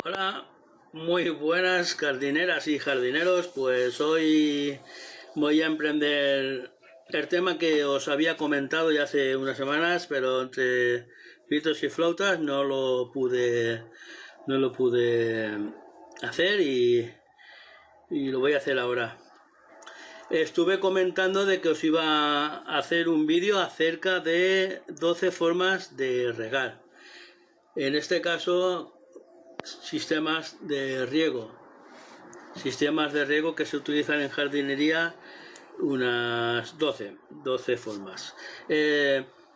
Hola, muy buenas jardineras y jardineros. Pues hoy voy a emprender el tema que os había comentado ya hace unas semanas, pero entre pitos y flautas no lo pude hacer y lo voy a hacer ahora. Estuve comentando de que os iba a hacer un vídeo acerca de 12 formas de regar. En este caso, sistemas de riego que se utilizan en jardinería, unas 12 formas.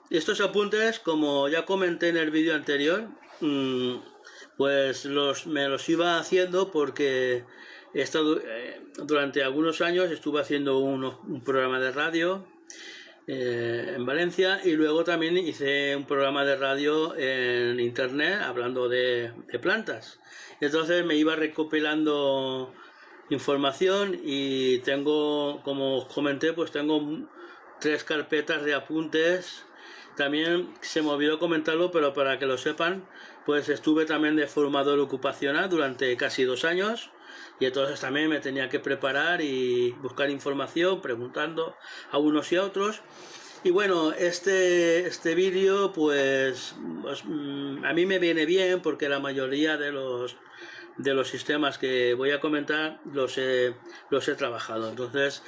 Estos apuntes, como ya comenté en el vídeo anterior, pues me los iba haciendo porque he estado durante algunos años estuve haciendo un programa de radio en Valencia, y luego también hice un programa de radio en internet hablando de plantas. Entonces me iba recopilando información y tengo, como os comenté, pues tengo 3 carpetas de apuntes. También se me olvidó comentarlo, pero para que lo sepan, pues estuve también de formador ocupacional durante casi 2 años. Y entonces también me tenía que preparar y buscar información, preguntando a unos y a otros. Y bueno, este vídeo pues a mí me viene bien porque la mayoría de los sistemas que voy a comentar los he trabajado. Entonces,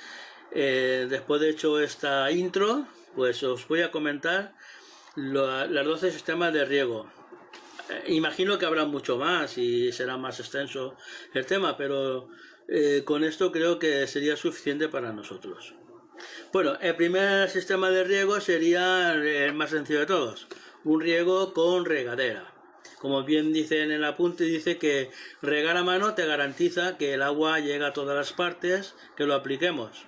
después de hecho esta intro, pues os voy a comentar los 12 sistemas de riego. Imagino que habrá mucho más y será más extenso el tema, pero con esto creo que sería suficiente para nosotros. Bueno, el primer sistema de riego sería el más sencillo de todos, un riego con regadera. Como bien dice en el apunte, dice que regar a mano te garantiza que el agua llega a todas las partes que lo apliquemos.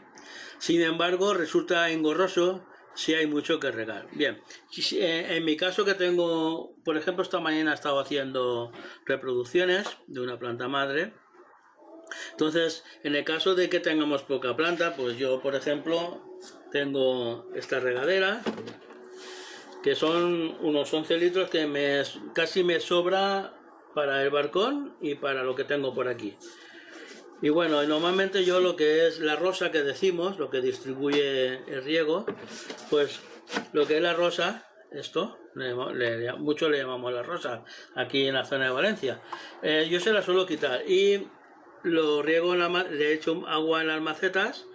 Sin embargo, resulta engorroso si hay mucho que regar. Bien, en mi caso, que tengo, por ejemplo, esta mañana he estado haciendo reproducciones de una planta madre. Entonces, en el caso de que tengamos poca planta, pues yo, por ejemplo, tengo esta regadera, que son unos 11 litros que casi me sobra para el balcón y para lo que tengo por aquí. Y bueno, normalmente yo lo que es la rosa que decimos, lo que distribuye el riego, pues lo que es la rosa, esto, muchos le llamamos la rosa aquí en la zona de Valencia, yo se la suelo quitar y lo riego, le echo agua en las macetas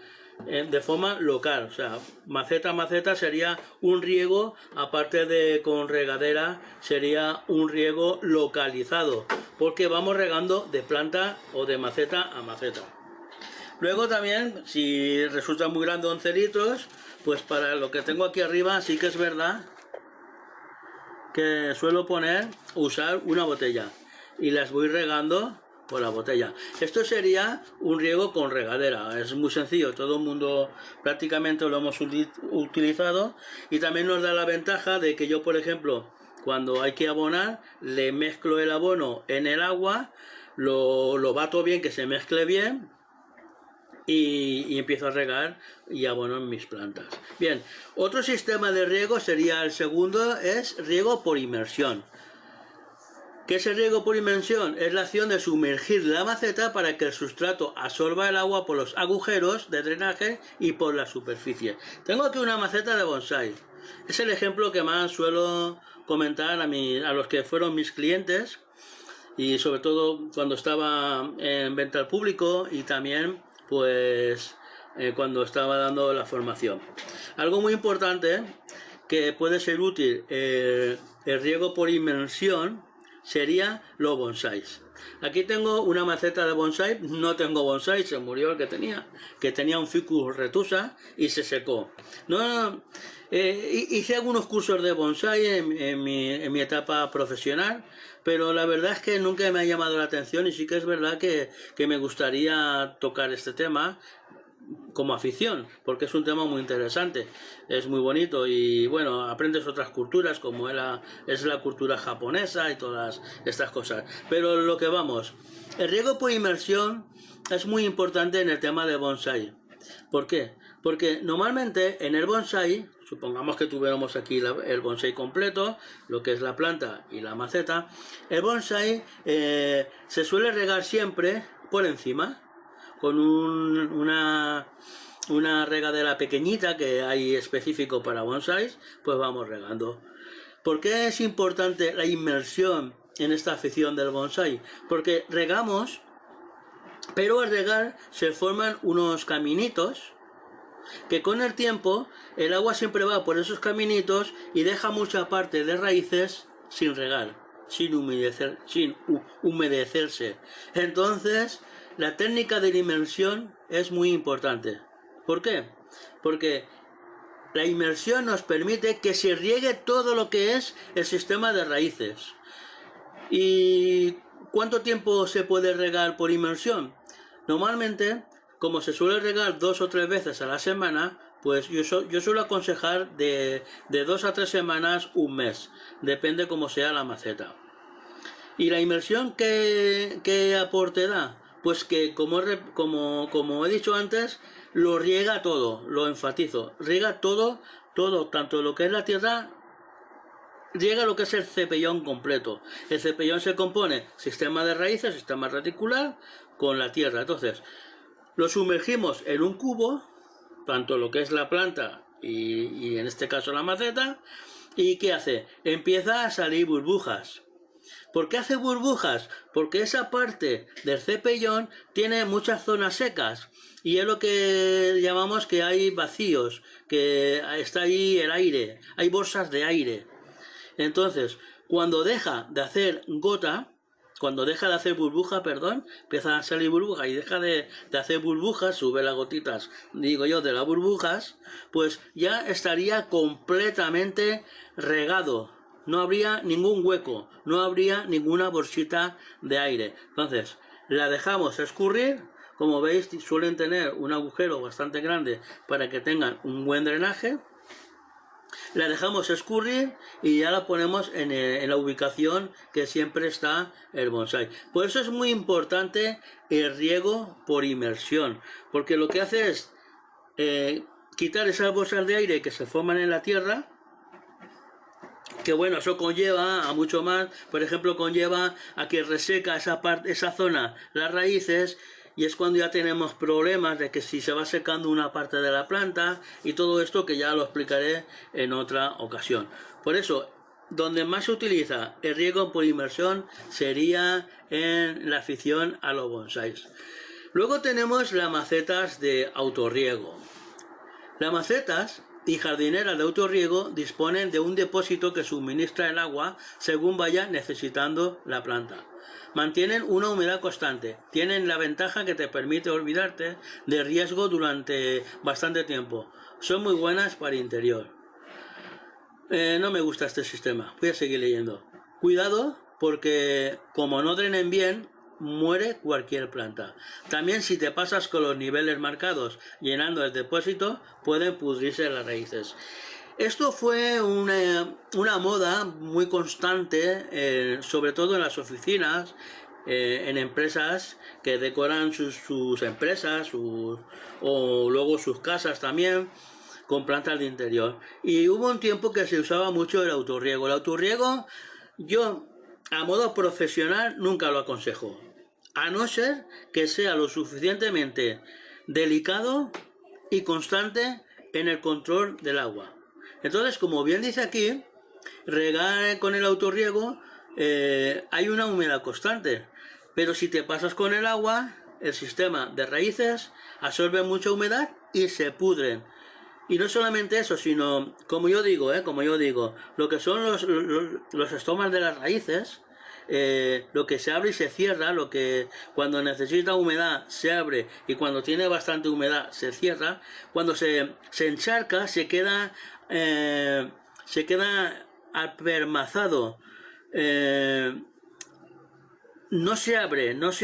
de forma local. O sea, maceta a maceta sería un riego, aparte de con regadera, sería un riego localizado, porque vamos regando de planta o de maceta a maceta. Luego también, si resulta muy grande 11 litros, pues para lo que tengo aquí arriba sí que es verdad que suelo usar una botella y las voy regando por la botella. Esto sería un riego con regadera. Es muy sencillo, todo el mundo prácticamente lo hemos utilizado, y también nos da la ventaja de que yo, por ejemplo, cuando hay que abonar, le mezclo el abono en el agua, lo bato bien, que se mezcle bien, y empiezo a regar y abono en mis plantas. Bien, otro sistema de riego sería el segundo, es riego por inmersión. ¿Qué es el riego por inmersión? Es la acción de sumergir la maceta para que el sustrato absorba el agua por los agujeros de drenaje y por la superficie. Tengo aquí una maceta de bonsai. Es el ejemplo que más suelo comentar a los que fueron mis clientes, y sobre todo cuando estaba en venta al público, y también pues cuando estaba dando la formación. Algo muy importante que puede ser útil, el riego por inmersión, sería los bonsáis. Aquí tengo una maceta de bonsai, no tengo bonsai, se murió el que tenía un ficus retusa y se secó. Hice algunos cursos de bonsai en mi etapa profesional, pero la verdad es que nunca me ha llamado la atención, y sí que es verdad que me gustaría tocar este tema como afición, porque es un tema muy interesante, es muy bonito, y bueno, aprendes otras culturas como es la cultura japonesa y todas estas cosas. Pero lo que vamos, el riego por inmersión es muy importante en el tema de bonsai. ¿Por qué? Porque normalmente en el bonsai supongamos que tuviéramos aquí el bonsai completo, lo que es la planta y la maceta. El bonsai se suele regar siempre por encima, con una regadera pequeñita que hay específico para bonsais, pues vamos regando. ¿Por qué es importante la inmersión en esta afición del bonsai? Porque regamos, pero al regar se forman unos caminitos que con el tiempo el agua siempre va por esos caminitos y deja mucha parte de raíces sin regar, sin humedecerse. Entonces, la técnica de la inmersión es muy importante. ¿Por qué? Porque la inmersión nos permite que se riegue todo lo que es el sistema de raíces. ¿Y cuánto tiempo se puede regar por inmersión? Normalmente, como se suele regar 2 o 3 veces a la semana, pues yo suelo aconsejar de 2 a 3 semanas, un mes, depende cómo sea la maceta. ¿Y la inmersión qué aporte da? Pues que, como he dicho antes, lo riega todo, lo enfatizo, riega todo, tanto lo que es la tierra, riega lo que es el cepellón completo. El cepellón se compone sistema de raíces, sistema radicular, con la tierra. Entonces, lo sumergimos en un cubo, tanto lo que es la planta y en este caso la maceta, y ¿qué hace? Empieza a salir burbujas. ¿Por qué hace burbujas? Porque esa parte del cepellón tiene muchas zonas secas y es lo que llamamos que hay vacíos, que está ahí el aire, hay bolsas de aire. Entonces, cuando deja de hacer gota, cuando deja de hacer burbuja, empieza a salir burbuja y deja de hacer burbujas, sube las gotitas, digo yo, de las burbujas, pues ya estaría completamente regado. No habría ningún hueco, no habría ninguna bolsita de aire. Entonces, la dejamos escurrir. Como veis, suelen tener un agujero bastante grande para que tengan un buen drenaje. La dejamos escurrir y ya la ponemos en la ubicación que siempre está el bonsai. Por eso es muy importante el riego por inmersión, porque lo que hace es quitar esas bolsas de aire que se forman en la tierra, que bueno, eso conlleva a mucho más. Por ejemplo, conlleva a que reseca esa zona, las raíces, y es cuando ya tenemos problemas de que si se va secando una parte de la planta y todo esto, que ya lo explicaré en otra ocasión. Por eso, donde más se utiliza el riego por inmersión sería en la afición a los bonsáis. Luego tenemos las macetas de autorriego. Las macetas y jardineras de autorriego disponen de un depósito que suministra el agua según vaya necesitando la planta. Mantienen una humedad constante, tienen la ventaja que te permite olvidarte de riesgo durante bastante tiempo. Son muy buenas para interior. No me gusta este sistema, voy a seguir leyendo. Cuidado, porque como no drenen bien, muere cualquier planta. También si te pasas con los niveles marcados llenando el depósito, pueden pudrirse las raíces. Esto fue una moda muy constante, sobre todo en las oficinas, en empresas que decoran sus empresas o luego sus casas también con plantas de interior. Y hubo un tiempo que se usaba mucho el autorriego. El autorriego yo a modo profesional nunca lo aconsejo, a no ser que sea lo suficientemente delicado y constante en el control del agua. Entonces, como bien dice aquí, regar con el autorriego hay una humedad constante, pero si te pasas con el agua, el sistema de raíces absorbe mucha humedad y se pudren. Y no solamente eso, sino, como yo digo, lo que son los estomas de las raíces, lo que se abre y se cierra, lo que cuando necesita humedad se abre y cuando tiene bastante humedad se cierra, cuando se encharca se queda apermazado, no se abre las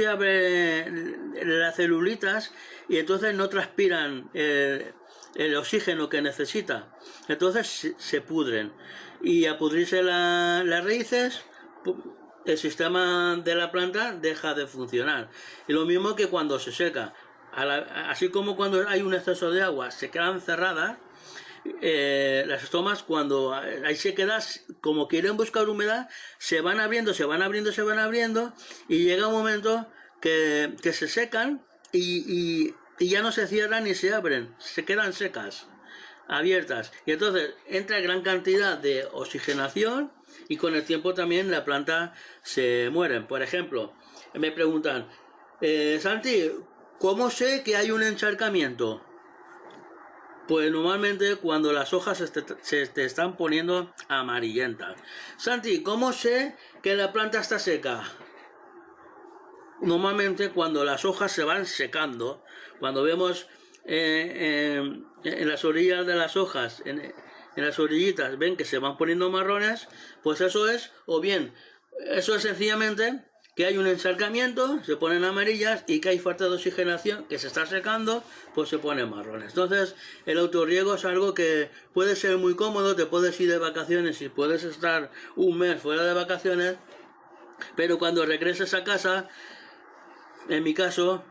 celulitas y entonces no transpiran el oxígeno que necesita, entonces se pudren y a pudrirse las raíces el sistema de la planta deja de funcionar. Y lo mismo que cuando se seca, así como cuando hay un exceso de agua se quedan cerradas, las estomas, cuando hay sequedad, como quieren buscar humedad, se van abriendo, se van abriendo, se van abriendo, y llega un momento que se secan y ya no se cierran ni se abren, se quedan secas, abiertas, y entonces entra gran cantidad de oxigenación y con el tiempo también la planta se muere. Por ejemplo, me preguntan, Santi, ¿cómo sé que hay un encharcamiento? Pues normalmente cuando las hojas se te están poniendo amarillentas. Santi, ¿cómo sé que la planta está seca? Normalmente cuando las hojas se van secando, cuando vemos en las orillas de las hojas, en las orillitas, ven que se van poniendo marrones, pues eso es, o bien, eso es sencillamente que hay un encharcamiento, se ponen amarillas, y que hay falta de oxigenación, que se está secando, pues se ponen marrones. Entonces, el autorriego es algo que puede ser muy cómodo, te puedes ir de vacaciones y puedes estar un mes fuera de vacaciones, pero cuando regreses a casa, en mi caso,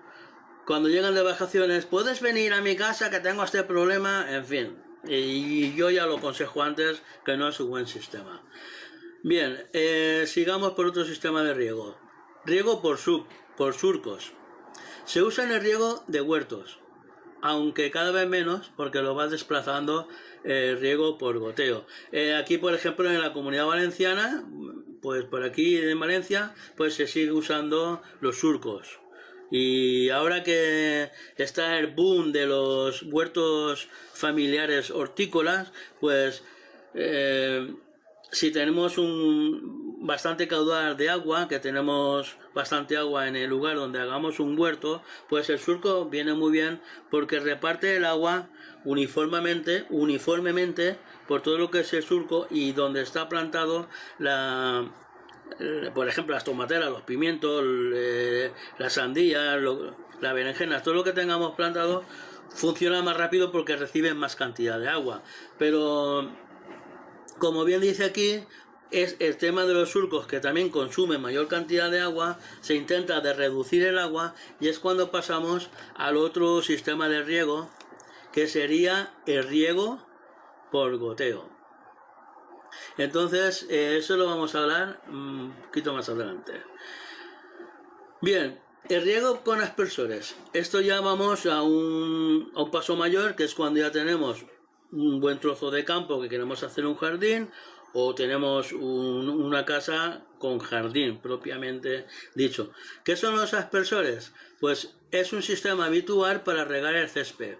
cuando llegan de vacaciones, puedes venir a mi casa que tengo este problema, en fin, y yo ya lo aconsejo antes, que no es un buen sistema. Bien, sigamos por otro sistema de riego. Riego por surcos. Se usa en el riego de huertos, aunque cada vez menos, porque lo vas desplazando riego por goteo. Aquí, por ejemplo, en la Comunidad Valenciana, pues por aquí en Valencia, pues se sigue usando los surcos. Y ahora que está el boom de los huertos familiares hortícolas, pues si tenemos bastante caudal de agua, que tenemos bastante agua en el lugar donde hagamos un huerto, pues el surco viene muy bien porque reparte el agua uniformemente por todo lo que es el surco, y donde está plantado por ejemplo, las tomateras, los pimientos, las sandías, las berenjenas, todo lo que tengamos plantado funciona más rápido porque reciben más cantidad de agua. Pero, como bien dice aquí, es el tema de los surcos, que también consumen mayor cantidad de agua, se intenta de reducir el agua, y es cuando pasamos al otro sistema de riego, que sería el riego por goteo. Entonces, eso lo vamos a hablar un poquito más adelante. Bien, el riego con aspersores. Esto ya vamos a un paso mayor, que es cuando ya tenemos un buen trozo de campo que queremos hacer un jardín, o tenemos una casa con jardín propiamente dicho. ¿Qué son los aspersores? Pues es un sistema habitual para regar el césped.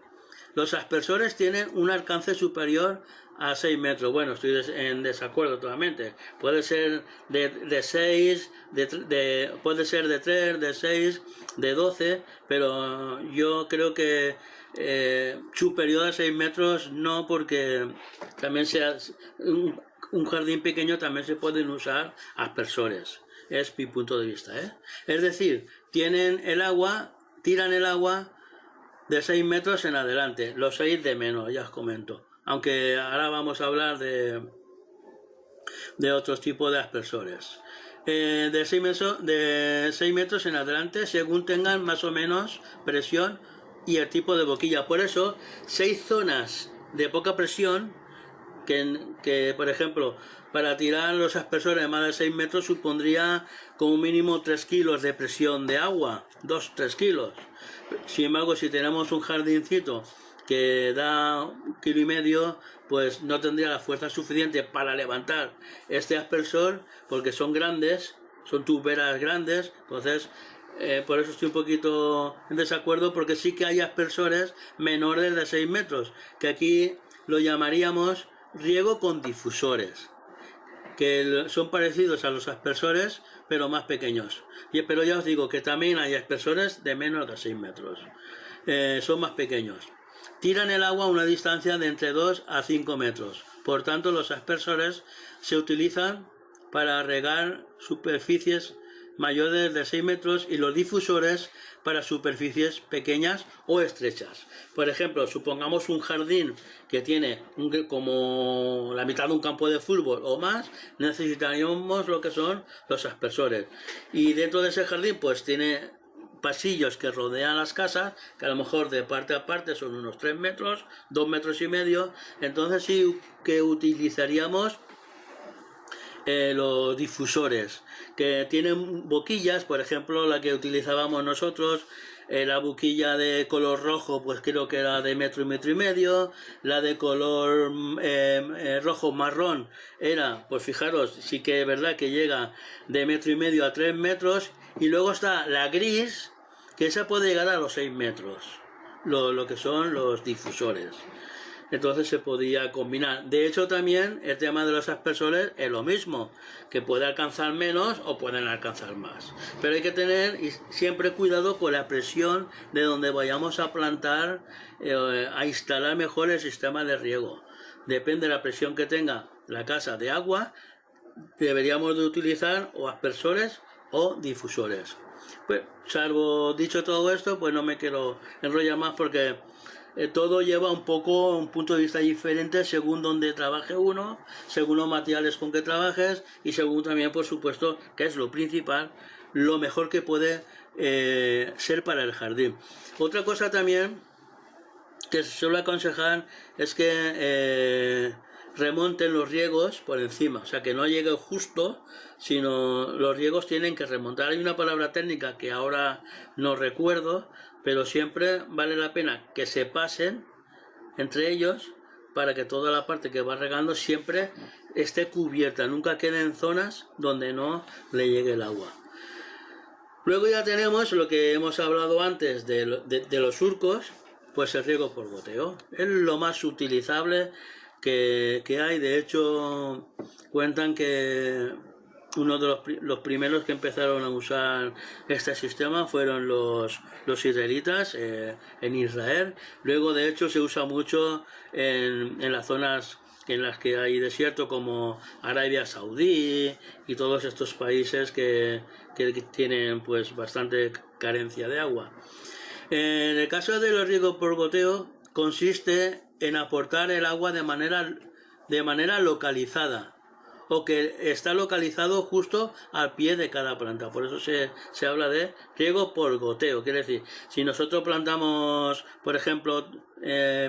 Los aspersores tienen un alcance superior a 6 metros. Bueno, estoy en desacuerdo totalmente. Puede ser de 6, puede ser de 3, de 6, de 12, pero yo creo que superior a 6 metros no, porque también sea un jardín pequeño también se pueden usar aspersores. Es mi punto de vista, ¿eh? Es decir, tiran el agua de 6 metros en adelante, los 6 de menos, ya os comento. Aunque ahora vamos a hablar de otros tipos de aspersores. De 6 metros en adelante, según tengan más o menos presión y el tipo de boquilla. Por eso, 6 zonas de poca presión, que por ejemplo, para tirar los aspersores de más de 6 metros supondría como mínimo 3 kilos de presión de agua, 2-3 kilos. Sin embargo, si tenemos un jardincito que da 1,5 kilos, pues no tendría la fuerza suficiente para levantar este aspersor, porque son grandes, son tuberas grandes. Entonces, por eso estoy un poquito en desacuerdo, porque sí que hay aspersores menores de 6 metros, que aquí lo llamaríamos riego con difusores, que son parecidos a los aspersores, pero más pequeños. Pero ya os digo que también hay aspersores de menos de 6 metros. Son más pequeños. Tiran el agua a una distancia de entre 2 a 5 metros. Por tanto, los aspersores se utilizan para regar superficies mayores de 6 metros y los difusores para superficies pequeñas o estrechas. Por ejemplo, supongamos un jardín que tiene como la mitad de un campo de fútbol o más, necesitaríamos lo que son los aspersores. Y dentro de ese jardín pues tiene pasillos que rodean las casas, que a lo mejor de parte a parte son unos 3 metros, 2 metros y medio. Entonces sí que utilizaríamos los difusores, que tienen boquillas. Por ejemplo, la que utilizábamos nosotros, la boquilla de color rojo, pues creo que era de metro y medio. La de color rojo marrón era, pues fijaros, sí que es verdad que llega de metro y medio a 3 metros. Y luego está la gris, que esa puede llegar a los 6 metros, lo que son los difusores. Entonces se podía combinar. De hecho, también el tema de los aspersores es lo mismo, que puede alcanzar menos o pueden alcanzar más. Pero hay que tener siempre cuidado con la presión de donde vayamos a plantar, a instalar mejor el sistema de riego. Depende de la presión que tenga la casa de agua, deberíamos de utilizar o aspersores o difusores. Pues, salvo dicho todo esto, pues no me quiero enrollar más, porque todo lleva un poco un punto de vista diferente según donde trabaje uno, según los materiales con que trabajes y según también, por supuesto, que es lo principal, lo mejor que puede ser para el jardín. Otra cosa también que se suele aconsejar es que remonten los riegos por encima, o sea, que no llegue justo, sino los riegos tienen que remontar. Hay una palabra técnica que ahora no recuerdo, pero siempre vale la pena que se pasen entre ellos para que toda la parte que va regando siempre esté cubierta, nunca queden zonas donde no le llegue el agua. Luego ya tenemos lo que hemos hablado antes de los surcos, pues el riego por goteo. Es lo más utilizable que hay. De hecho, cuentan que uno de los primeros que empezaron a usar este sistema fueron los israelitas en Israel. Luego, de hecho, se usa mucho en las zonas en las que hay desierto, como Arabia Saudí y todos estos países que tienen pues bastante carencia de agua. En el caso de los riegos por goteo, consiste en aportar el agua de manera localizada, o que está localizado justo al pie de cada planta. Por eso se habla de riego por goteo. Quiere decir, si nosotros plantamos, por ejemplo,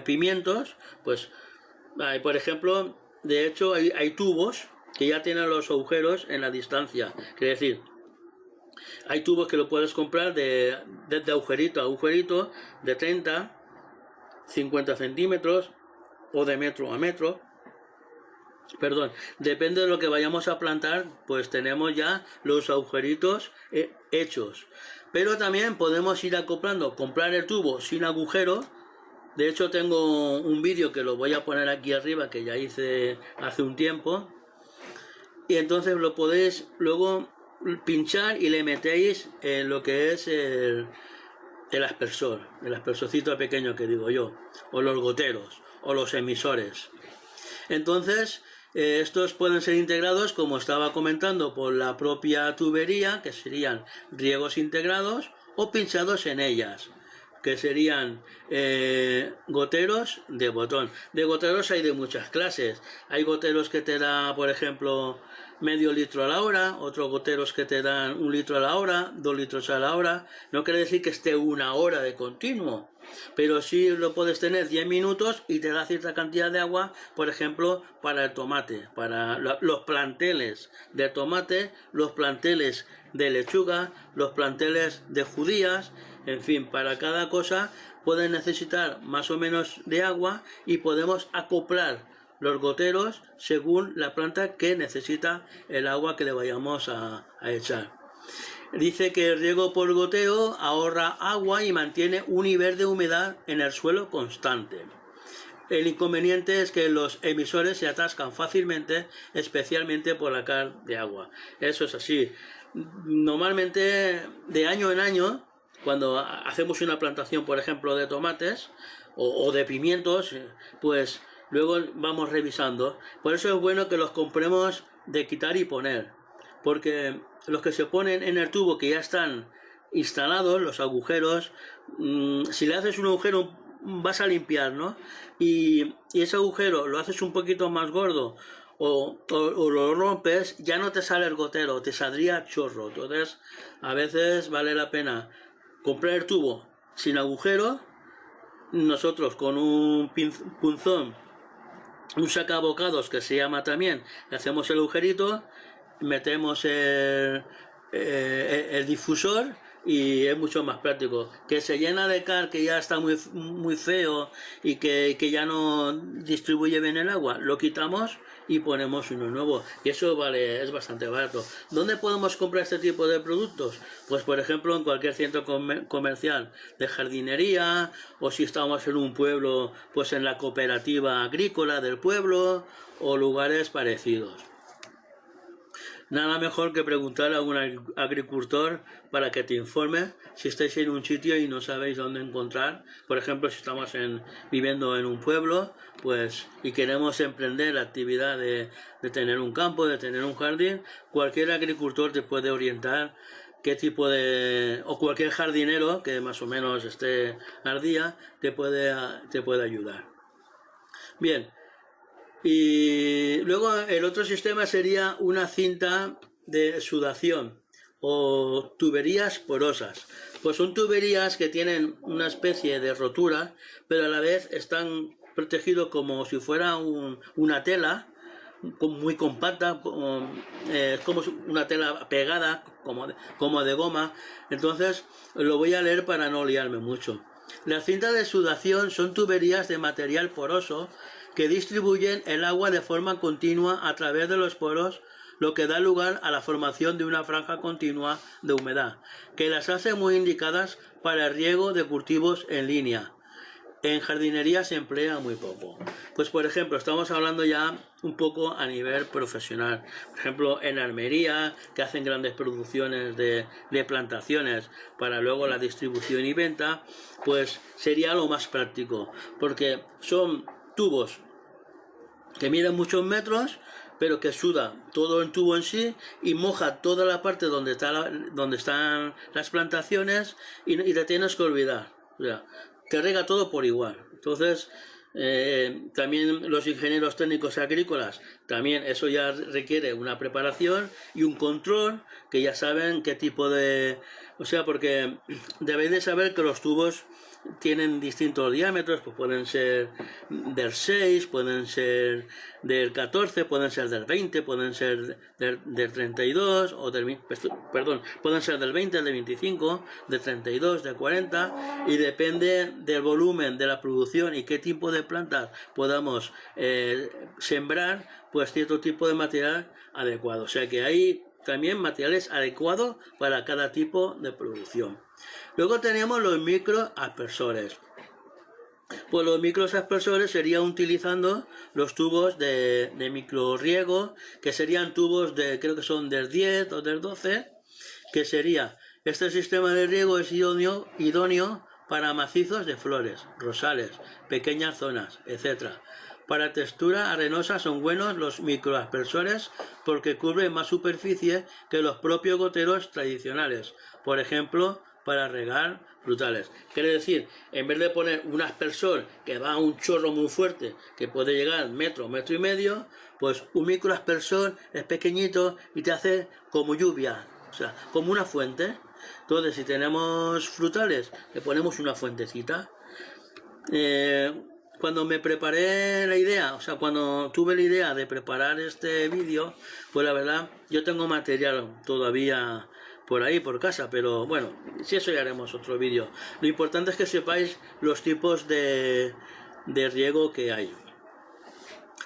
pimientos, pues por ejemplo, de hecho hay tubos que ya tienen los agujeros en la distancia. Quiere decir, hay tubos que lo puedes comprar desde agujerito a agujerito, de 30, 50 centímetros o de metro a metro. Perdón, depende de lo que vayamos a plantar, pues tenemos ya los agujeritos hechos. Pero también podemos ir acoplando, comprar el tubo sin agujero. De hecho, tengo un vídeo que lo voy a poner aquí arriba, que ya hice hace un tiempo. Y entonces lo podéis luego pinchar y le metéis en lo que es el aspersor, el aspersorcito pequeño que digo yo, o los goteros, o los emisores. Entonces, estos pueden ser integrados, como estaba comentando, por la propia tubería, que serían riegos integrados, o pinchados en ellas, que serían goteros de botón. De goteros hay de muchas clases. Hay goteros que te da, por ejemplo, medio litro a la hora, otros goteros que te dan 1 litro a la hora, 2 litros a la hora. No quiere decir que esté 1 hora de continuo, pero sí lo puedes tener 10 minutos y te da cierta cantidad de agua, por ejemplo, para el tomate, para los planteles de tomate, los planteles de lechuga, los planteles de judías. En fin, para cada cosa pueden necesitar más o menos de agua y podemos acoplar los goteros según la planta que necesita el agua que le vayamos a echar. Dice que el riego por goteo ahorra agua y mantiene un nivel de humedad en el suelo constante. El inconveniente es que los emisores se atascan fácilmente, especialmente por la cal de agua. Eso es así. Normalmente, de año en año, cuando hacemos una plantación, por ejemplo, de tomates o de pimientos, pues luego vamos revisando. Por eso es bueno que los compremos de quitar y poner, porque los que se ponen en el tubo, que ya están instalados, los agujeros, si le haces un agujero vas a limpiar, ¿no? Y ese agujero lo haces un poquito más gordo o lo rompes, ya no te sale el gotero, te saldría chorro. Entonces, a veces vale la pena comprar el tubo sin agujero, nosotros con un punzón, un sacabocados que se llama también, le hacemos el agujerito, metemos el difusor y es mucho más práctico. Que se llena de cal, que ya está muy feo y que ya no distribuye bien el agua, lo quitamos y ponemos uno nuevo, y eso es bastante barato. ¿Dónde podemos comprar este tipo de productos? Pues por ejemplo en cualquier centro comercial de jardinería, o si estamos en un pueblo, pues en la cooperativa agrícola del pueblo o lugares parecidos. Nada mejor que preguntar a un agricultor para que te informe si estáis en un sitio y no sabéis dónde encontrar. Por ejemplo, si estamos viviendo en un pueblo, pues, y queremos emprender la actividad de tener un campo, de tener un jardín, cualquier agricultor te puede orientar qué tipo o cualquier jardinero que más o menos esté al día te puede ayudar. Bien. Y luego el otro sistema sería una cinta de sudación o tuberías porosas. Pues son tuberías que tienen una especie de rotura, pero a la vez están protegidos como si fuera una tela muy compacta, es como una tela pegada, como de goma. Entonces lo voy a leer para no liarme mucho. Las cintas de sudación son tuberías de material poroso que distribuyen el agua de forma continua a través de los poros, lo que da lugar a la formación de una franja continua de humedad, que las hace muy indicadas para el riego de cultivos en línea. En jardinería se emplea muy poco. Pues por ejemplo, estamos hablando ya un poco a nivel profesional. Por ejemplo, en Almería, que hacen grandes producciones de plantaciones para luego la distribución y venta, pues sería lo más práctico, porque son tubos que miden muchos metros, pero que suda todo el tubo en sí y moja toda la parte donde están las plantaciones y te tienes que olvidar. O sea, te riega todo por igual. Entonces, también los ingenieros técnicos agrícolas, también eso ya requiere una preparación y un control, que ya saben qué tipo de... O sea, porque debéis de saber que los tubos tienen distintos diámetros, pues pueden ser del 6, pueden ser del 14, pueden ser del 20, pueden ser del 32, o pueden ser del 20, del 25, del 32, del 40, y depende del volumen de la producción y qué tipo de plantas podamos sembrar, pues cierto tipo de material adecuado. O sea que hay también materiales adecuados para cada tipo de producción. Luego tenemos los microaspersores. Pues los microaspersores serían utilizando los tubos de microriego, que serían tubos creo que son del 10 o del 12, que sería, este sistema de riego es idóneo para macizos de flores, rosales, pequeñas zonas, etc. Para textura arenosa son buenos los microaspersores porque cubren más superficie que los propios goteros tradicionales, por ejemplo, para regar frutales. Quiere decir, en vez de poner un aspersor que va a un chorro muy fuerte, que puede llegar metro y medio, pues un microaspersor es pequeñito y te hace como lluvia, o sea, como una fuente. Entonces, si tenemos frutales, le ponemos una fuentecita. Cuando me preparé la idea, o sea, cuando tuve la idea de preparar este vídeo, pues la verdad, yo tengo material todavía por ahí, por casa, pero bueno, si eso ya haremos otro vídeo. Lo importante es que sepáis los tipos de riego que hay.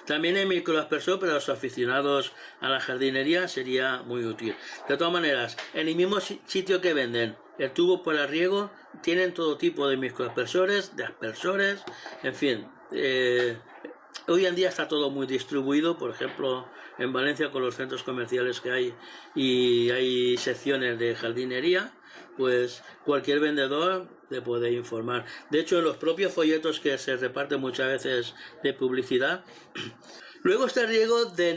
También hay microaspersor para los aficionados a la jardinería, sería muy útil. De todas maneras, en el mismo sitio que venden el tubo para riego, tienen todo tipo de microaspersores, de aspersores, en fin. Hoy en día está todo muy distribuido, por ejemplo, en Valencia con los centros comerciales que hay y hay secciones de jardinería, pues cualquier vendedor te puede informar. De hecho, en los propios folletos que se reparten muchas veces de publicidad. Luego está el riego de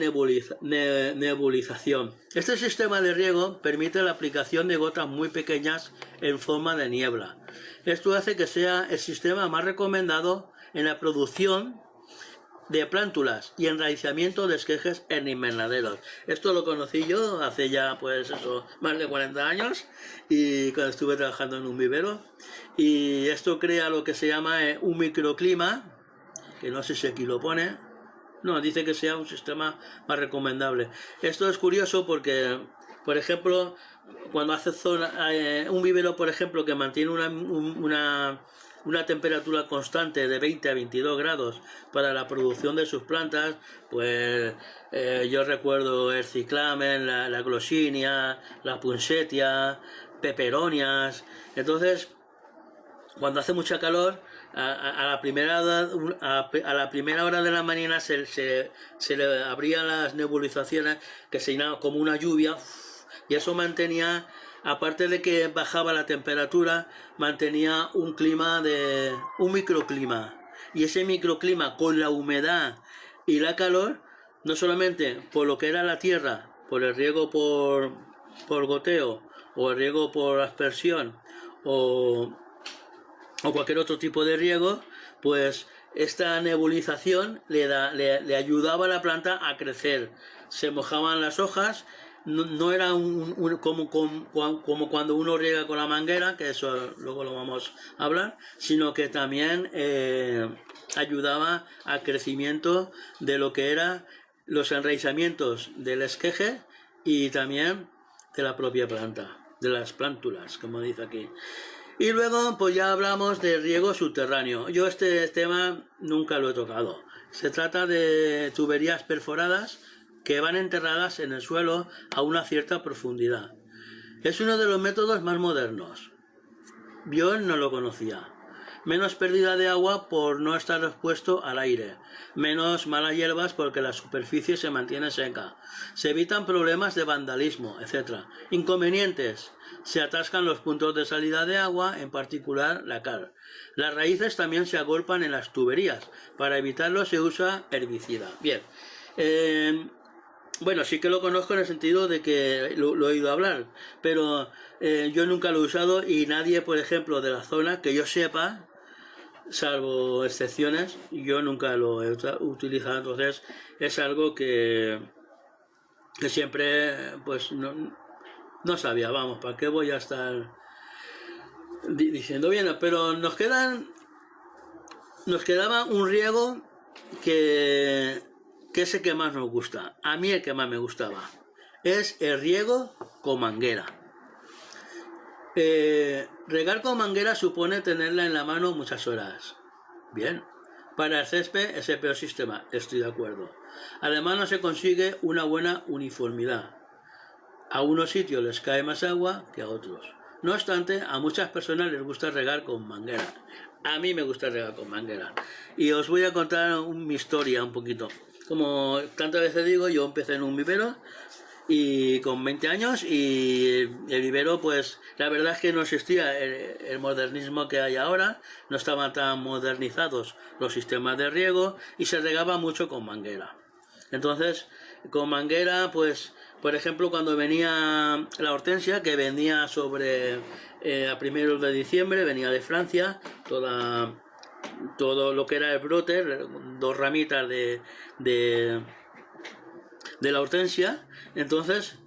nebulización. Este sistema de riego permite la aplicación de gotas muy pequeñas en forma de niebla. Esto hace que sea el sistema más recomendado en la producción de plántulas y enraizamiento de esquejes en invernaderos. Esto lo conocí yo hace ya, pues eso, más de 40 años, y cuando estuve trabajando en un vivero. Y esto crea lo que se llama un microclima, que no sé si aquí lo pone. No, dice que sea un sistema más recomendable. Esto es curioso porque, por ejemplo, cuando hace un vivero, por ejemplo, que mantiene una temperatura constante de 20 a 22 grados para la producción de sus plantas, pues yo recuerdo el ciclamen, la gloxinia, la poinsettia, peperonias. Entonces, cuando hace mucha calor, a la primera hora de la mañana se le abrían las nebulizaciones, que se llenaba como una lluvia, y eso mantenía, aparte de que bajaba la temperatura, mantenía un microclima. Y ese microclima, con la humedad y la calor, no solamente por lo que era la tierra, por el riego por goteo, o el riego por aspersión, o cualquier otro tipo de riego, pues esta nebulización le ayudaba a la planta a crecer. Se mojaban las hojas, no era como cuando uno riega con la manguera, que eso luego lo vamos a hablar, sino que también ayudaba al crecimiento de lo que eran los enraizamientos del esqueje y también de la propia planta, de las plántulas, como dice aquí. Y luego pues ya hablamos de riego subterráneo. Yo este tema nunca lo he tocado. Se trata de tuberías perforadas que van enterradas en el suelo a una cierta profundidad. Es uno de los métodos más modernos. Yo no lo conocía. Menos pérdida de agua por no estar expuesto al aire. Menos malas hierbas porque la superficie se mantiene seca. Se evitan problemas de vandalismo, etc. Inconvenientes. Se atascan los puntos de salida de agua, en particular la cal. Las raíces también se agolpan en las tuberías. Para evitarlo se usa herbicida. Bien. Bueno, sí que lo conozco en el sentido de que lo he oído hablar, pero yo nunca lo he usado y nadie, por ejemplo, de la zona, que yo sepa, salvo excepciones, yo nunca lo he utilizado. Entonces es algo que siempre pues no sabía. Vamos, ¿para qué voy a estar diciendo bien? Pero nos quedaba un riego que es el que más nos gusta. A mí el que más me gustaba es el riego con manguera. Regar con manguera supone tenerla en la mano muchas horas. Bien. Para el césped es el peor sistema, estoy de acuerdo. Además no se consigue una buena uniformidad. A unos sitios les cae más agua que a otros. No obstante, a muchas personas les gusta regar con manguera. A mí me gusta regar con manguera. Y os voy a contar mi historia un poquito. Como tantas veces digo, yo empecé en un vivero y con 20 años, y el vivero, pues la verdad es que no existía el modernismo que hay ahora, no estaban tan modernizados los sistemas de riego y se regaba mucho con manguera. Entonces, con manguera, pues, por ejemplo, cuando venía la hortensia, que venía a primeros de diciembre, venía de Francia, todo lo que era el brote, 2 ramitas de la hortensia, entonces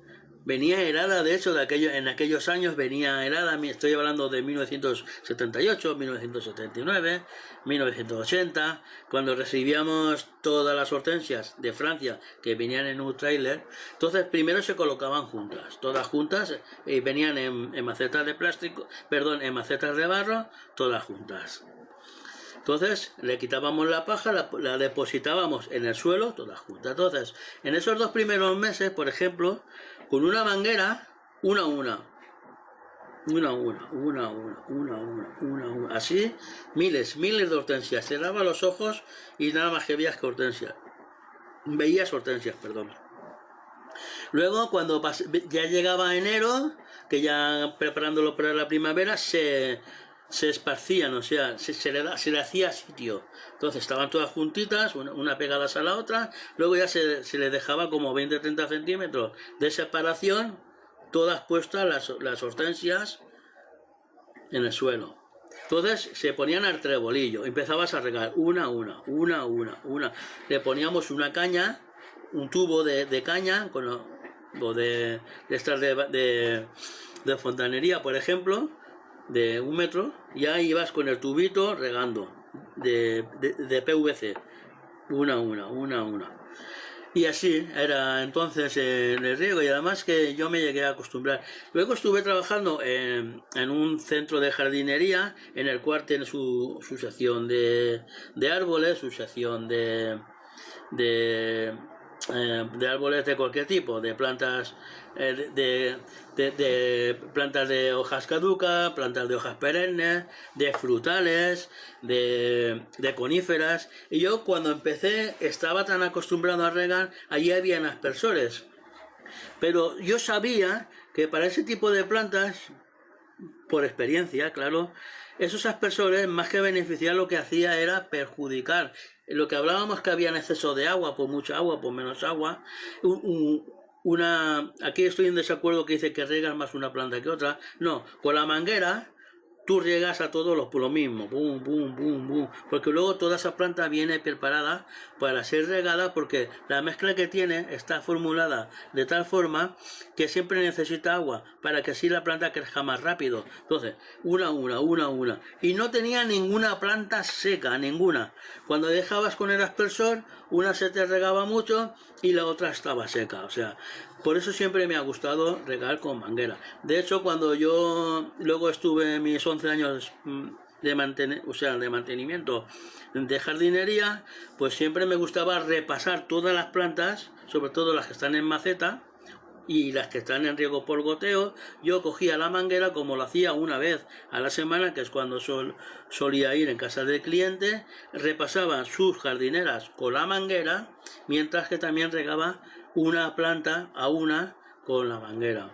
venía helada. De hecho, en aquellos años venía helada. Estoy hablando de 1978, 1979, 1980, cuando recibíamos todas las hortensias de Francia que venían en un tráiler. Entonces primero se colocaban juntas, todas juntas, y venían en macetas de plástico, perdón, en macetas de barro, todas juntas. Entonces le quitábamos la paja, la depositábamos en el suelo, todas juntas. Entonces, en esos 2 primeros meses, por ejemplo, con una manguera, una, así, miles de hortensias. Cerraba los ojos y nada más que veías hortensias, perdón. Luego, cuando ya llegaba enero, que ya preparándolo para la primavera, se esparcían, o sea, se le hacía sitio. Entonces estaban todas juntitas, una pegadas a la otra. Luego ya se les dejaba como 20-30 centímetros de separación, todas puestas las hortensias en el suelo. Entonces se ponían al trebolillo, empezabas a regar una. Le poníamos una caña, un tubo de caña, o de estas de fontanería, por ejemplo, de 1 metro, y ahí ibas con el tubito regando de PVC, una. Y así era entonces el riego, y además que yo me llegué a acostumbrar. Luego estuve trabajando en un centro de jardinería, en el cual tiene su sección de árboles, su sección de árboles de cualquier tipo, de plantas de plantas de hojas caducas, plantas de hojas perennes, de frutales, de coníferas. Y yo cuando empecé estaba tan acostumbrado a regar, allí había aspersores. Pero yo sabía que para ese tipo de plantas, por experiencia, claro, esos aspersores, más que beneficiar, lo que hacía era perjudicar. Lo que hablábamos, que había en exceso de agua, por mucha agua, por menos agua. Aquí estoy en desacuerdo que dice que riegas más una planta que otra. No, con la manguera tú riegas a todos lo mismo, boom, porque luego toda esa planta viene preparada para ser regada, porque la mezcla que tiene está formulada de tal forma que siempre necesita agua para que así la planta crezca más rápido. Entonces, una. Y no tenía ninguna planta seca, ninguna. Cuando dejabas con el aspersor, una se te regaba mucho y la otra estaba seca. O sea, por eso siempre me ha gustado regar con manguera. De hecho, cuando yo luego estuve mis 11 años de mantenimiento de jardinería, pues siempre me gustaba repasar todas las plantas, sobre todo las que están en maceta y las que están en riego por goteo. Yo cogía la manguera, como lo hacía una vez a la semana, que es cuando solía ir en casa del cliente, repasaba sus jardineras con la manguera, mientras que también regaba una planta a una con la manguera.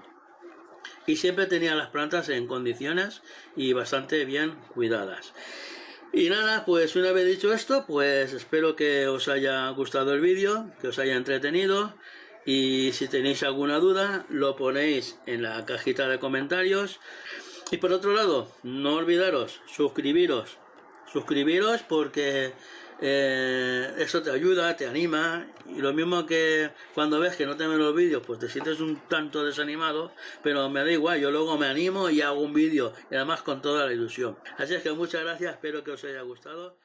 Y siempre tenía las plantas en condiciones y bastante bien cuidadas. Y nada, pues una vez dicho esto, pues espero que os haya gustado el vídeo, que os haya entretenido. Y si tenéis alguna duda, lo ponéis en la cajita de comentarios. Y por otro lado, no olvidaros, suscribiros porque eso te ayuda, te anima. Y lo mismo que cuando ves que no te ven los vídeos, pues te sientes un tanto desanimado, pero me da igual, yo luego me animo y hago un vídeo, y además con toda la ilusión. Así es que muchas gracias, espero que os haya gustado.